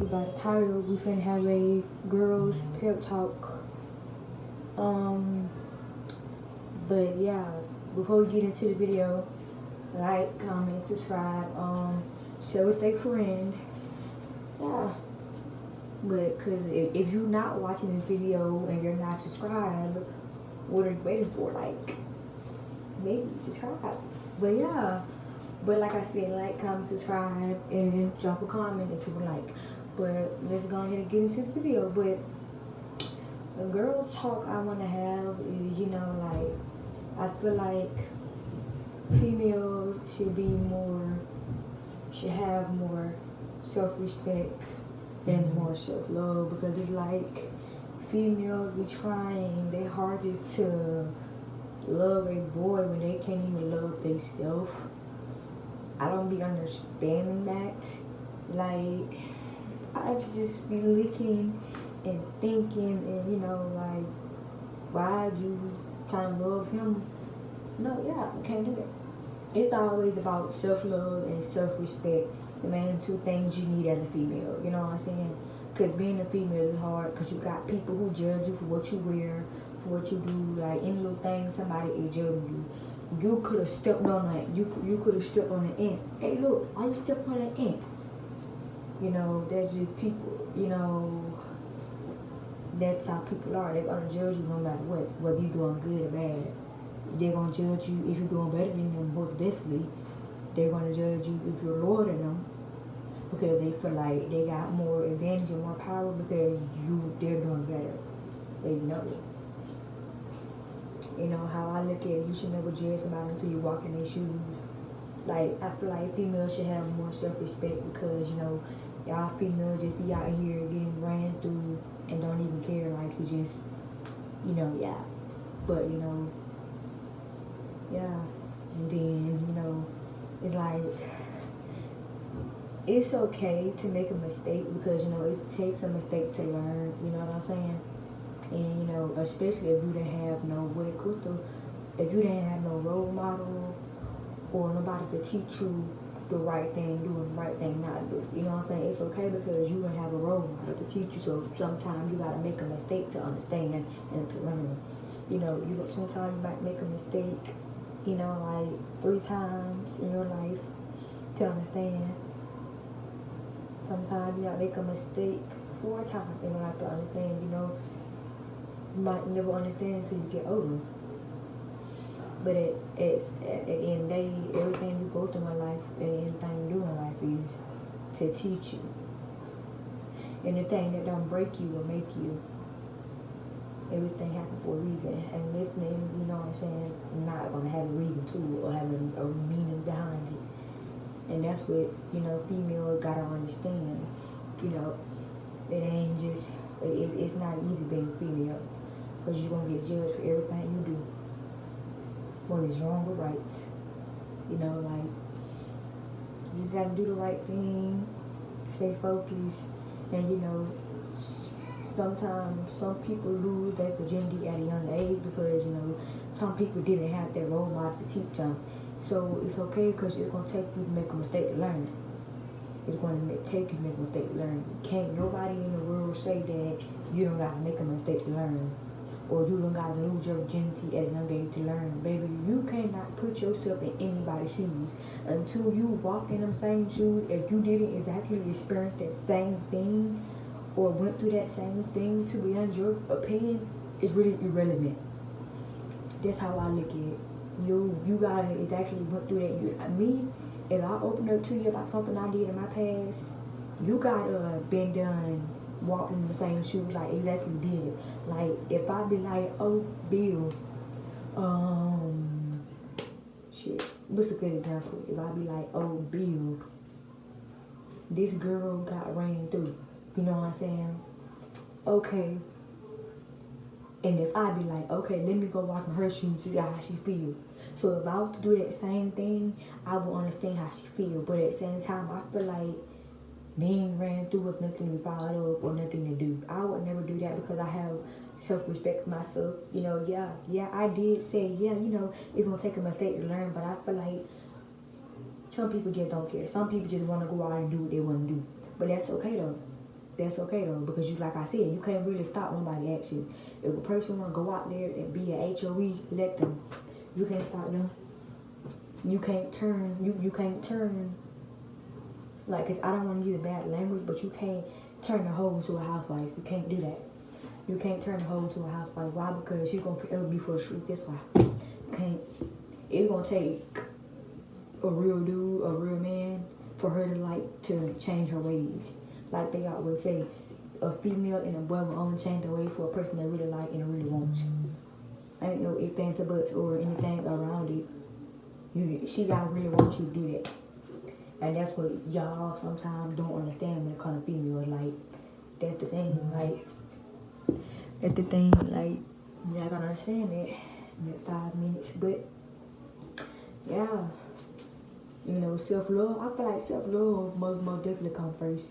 by the title, we finna have a girls pep talk. But yeah, before we get into the video, like, comment, subscribe, share with a friend. Yeah. But cause if you're not watching this video and you're not subscribed, what are you waiting for? Like, maybe subscribe. But yeah. But like I said, like, comment, subscribe, and drop a comment if you would like. But let's go ahead and get into the video. But the girl talk I want to have is, like, I feel like females should have more self-respect and more self-love, because it's like females be trying their hardest to love a boy when they can't even love themselves. I don't be understanding that. Like, I just be looking and thinking, and like, why you trying to love him? No, yeah, I can't do that. It's always about self-love and self-respect, the main two things you need as a female. You know what I'm saying? Because being a female is hard, because you got people who judge you for what you wear, for what you do. Like, any little thing, somebody is judging you. You could have stepped on that. You could have stepped on an ant. Hey, look, why you stepped on an ant? There's just people, that's how people are. They're going to judge you no matter what, whether you're doing good or bad. They're going to judge you if you're doing better than them, most definitely. They're going to judge you if you're lower than them, because they feel like they got more advantage and more power because they're doing better. They know it. How I look at it, you should never judge somebody until you walk in their shoes. Like, I feel like females should have more self-respect, because, y'all females just be out here getting ran through and don't even care. Like, you just, yeah. But, yeah. And then, it's like, it's okay to make a mistake, because, it takes a mistake to learn, you know what I'm saying? And, especially if you didn't have if you didn't have no role model or nobody to teach you the right thing, doing the right thing not to do. You know what I'm saying? It's okay, because you don't have a role model to teach you, so sometimes you gotta make a mistake to understand and to learn. Sometimes you might make a mistake, like 3 times in your life to understand. Sometimes you gotta make a mistake 4 times in your life to understand. You might never understand until you get older. But at the end of the day, everything you go through in life and anything you do in life is to teach you. And the thing that don't break you will make you. Everything happens for a reason. And nothing, what I'm saying, not going to have a reason to, or have a meaning behind it. And that's what, females got to understand. It ain't just, it's not easy being female, because you're going to get judged for everything you do, whether it's wrong or right. Like, you got to do the right thing, stay focused, and, sometimes some people lose their virginity at a young age because, some people didn't have their role model to teach them. So it's okay, because it's going to take you to make a mistake to learn. It's going to take you to make a mistake to learn. Can't nobody in the world say that you don't got to make a mistake to learn, or you don't got to lose your virginity at a young age to learn. Baby, you cannot put yourself in anybody's shoes until you walk in them same shoes. If you didn't exactly experience that same thing or went through that same thing, to be honest, your opinion is really irrelevant. That's how I look at it. You gotta exactly went through that. Me, if I open up to you about something I did in my past, you gotta been done, walked in the same shoes, like exactly did it. Like, if I be like, oh, Bill, shit, what's a good example? If I be like, oh, Bill, this girl got ran through, you know what I'm saying? Okay. And if I be like, okay, let me go walk in her shoes to see how she feel. So if I was to do that same thing, I would understand how she feel. But at the same time, I feel like being ran through with nothing to be proud of or nothing to do. I would never do that, because I have self-respect for myself. I did say, it's going to take a mistake to learn, but I feel like some people just don't care. Some people just want to go out and do what they want to do. But that's okay, though. that's okay though, because you, like I said, you can't really stop nobody action. If a person wanna go out there and be an HOE, let them. You can't stop them. You can't turn. You can't turn. Like, I don't want to use bad language, but you can't turn the hoe into a housewife. You can't do that. You can't turn the hoe into a housewife. Why? Because she's gonna forever be for the street. That's why. You can't. It's gonna take a real dude, a real man, for her to change her ways. Like they always say, a female and a boy will only change their way for a person they really like and really wants. Ain't no ifs, ands, or buts or anything around it. She gotta really want you to do that. And that's what y'all sometimes don't understand when it comes to females. Like, that's the thing. Like, y'all gotta understand that in 5 minutes. But yeah, self-love. I feel like self-love must definitely come first.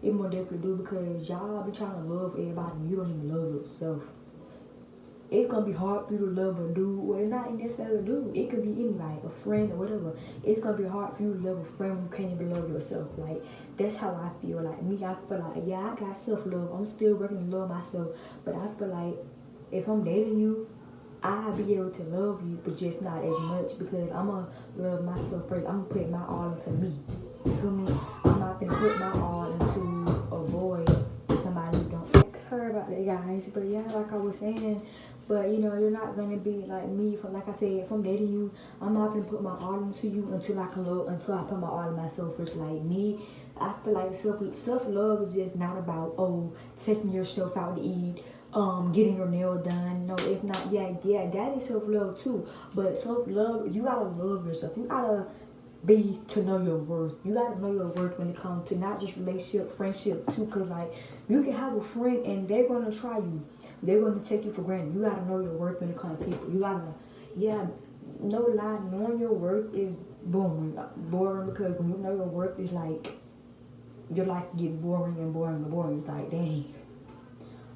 It most definitely do, because y'all be trying to love everybody and you don't even love yourself. It's gonna be hard for you to love a dude. Well, not necessarily a dude. It could be anybody, a friend or whatever. It's gonna be hard for you to love a friend when you can't even love yourself. Like, that's how I feel. Like, me, I feel like, yeah, I got self-love. I'm still working to love myself. But I feel like if I'm dating you, I'll be able to love you, but just not as much, because I'm gonna love myself first. I'm gonna put my all into me. You feel me? I'm not gonna put my all into a boy, somebody who don't. Sorry about that, guys. But yeah, like I was saying, but you're not gonna be like me. Like I said, if I'm dating you, I'm not gonna put my all into you until I put my all in myself first. Like me, I feel like self-love is just not about taking yourself out to eat, getting your nail done. No, it's not. Yeah, that is self-love too. But self-love, you gotta love yourself. You gotta be to know your worth. You gotta know your worth when it comes to not just relationship, friendship too. Cause like, you can have a friend and they're gonna try you. They're gonna take you for granted. You gotta know your worth when it comes to people. You gotta, no lie, knowing your worth is boring. Because when you know your worth, is like your life get boring and boring and boring. It's like, dang.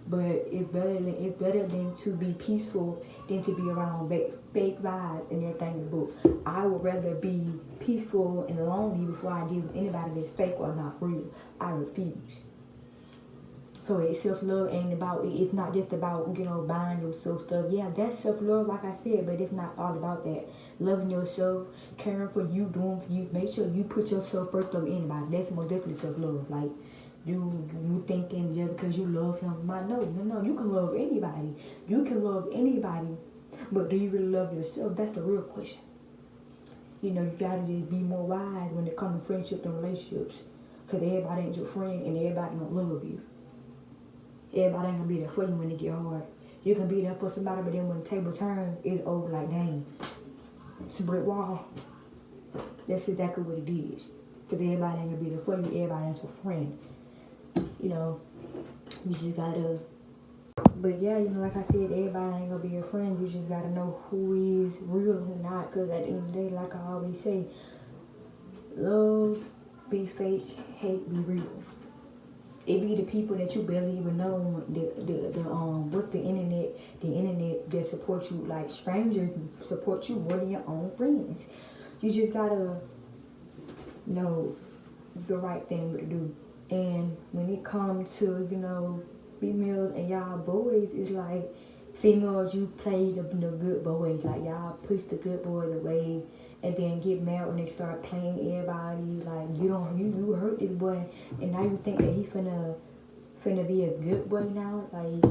But it's better than to be peaceful than to be around fake vibes and everything. But I would rather be peaceful and lonely before I deal with anybody that's fake or not real. I refuse. So self-love ain't about, it's not just about, buying yourself stuff. Yeah, that's self-love, like I said, but it's not all about that. Loving yourself, caring for you, doing for you. Make sure you put yourself first over anybody. That's most definitely self-love. Like, you thinking just because you love him, no, you can love anybody. You can love anybody, but do you really love yourself? That's the real question. You gotta just be more wise when it comes to friendships and relationships, because everybody ain't your friend and everybody don't love you. Everybody ain't gonna be there for you when it get hard. You can be there for somebody, but then when the table turns, it's over. Like, dang, it's a brick wall. That's exactly what it is. Because everybody ain't gonna be there for you. Everybody ain't your friend. You just gotta, but yeah, like I said, everybody ain't gonna be your friend. You just gotta know who is real and who not. Because at the end of the day, like I always say, love be fake, hate be real. It be the people that you barely even know, what's the internet that support you. Like, strangers support you more than your own friends. You just gotta know the right thing to do. And when it comes to, females and y'all boys, it's like, females, you play the good boys. Like, y'all push the good boys away and then get mad when they start playing everybody. Like, you hurt this boy and now you think that he finna be a good boy now. Like,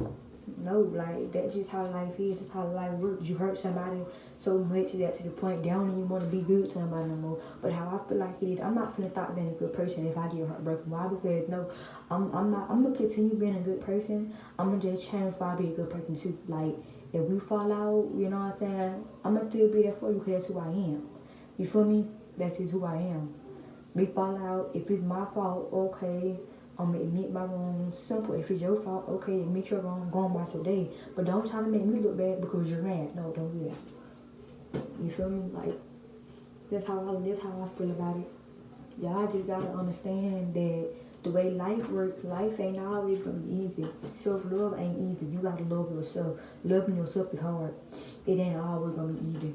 no, like, that's just how life is. That's how life works. You hurt somebody so much that to the point they don't even want to be good to somebody no more. But how I feel like it is, I'm not finna stop being a good person if I get heartbroken. Why? Because no, I'm gonna continue being a good person. I'm gonna just change if I be a good person too. Like, if we fall out, you know what I'm saying, I'm gonna still be there for you because that's who I am. You feel me? That's just who I am. We fall out, if it's my fault, okay, I'm gonna admit my wrong. Simple. If it's your fault, okay, admit your wrong, go on about your day. But don't try to make me look bad because you're mad. No, don't do that. You feel me? Like, that's how I feel about it. Y'all just gotta understand that the way life works, life ain't always gonna be easy. Self-love ain't easy. You gotta love yourself. Loving yourself is hard. It ain't always gonna be easy.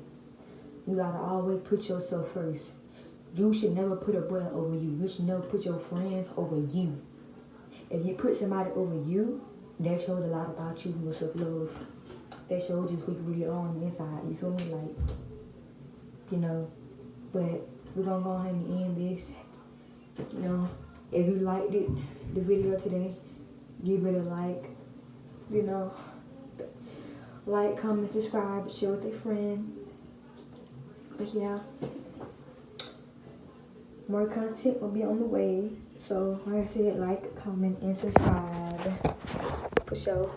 You gotta always put yourself first. You should never put a boy over you. You should never put your friends over you. If you put somebody over you, that shows a lot about you, your self-love. That shows just who you really are on the inside. You feel me? Like, you know. But we're gonna go ahead and end this. You know, if you liked it, the video today, give it a like. You know, like, comment, subscribe, share with a friend. But yeah, more content will be on the way. So like I said, like, comment, and subscribe for sure.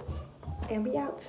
And we out.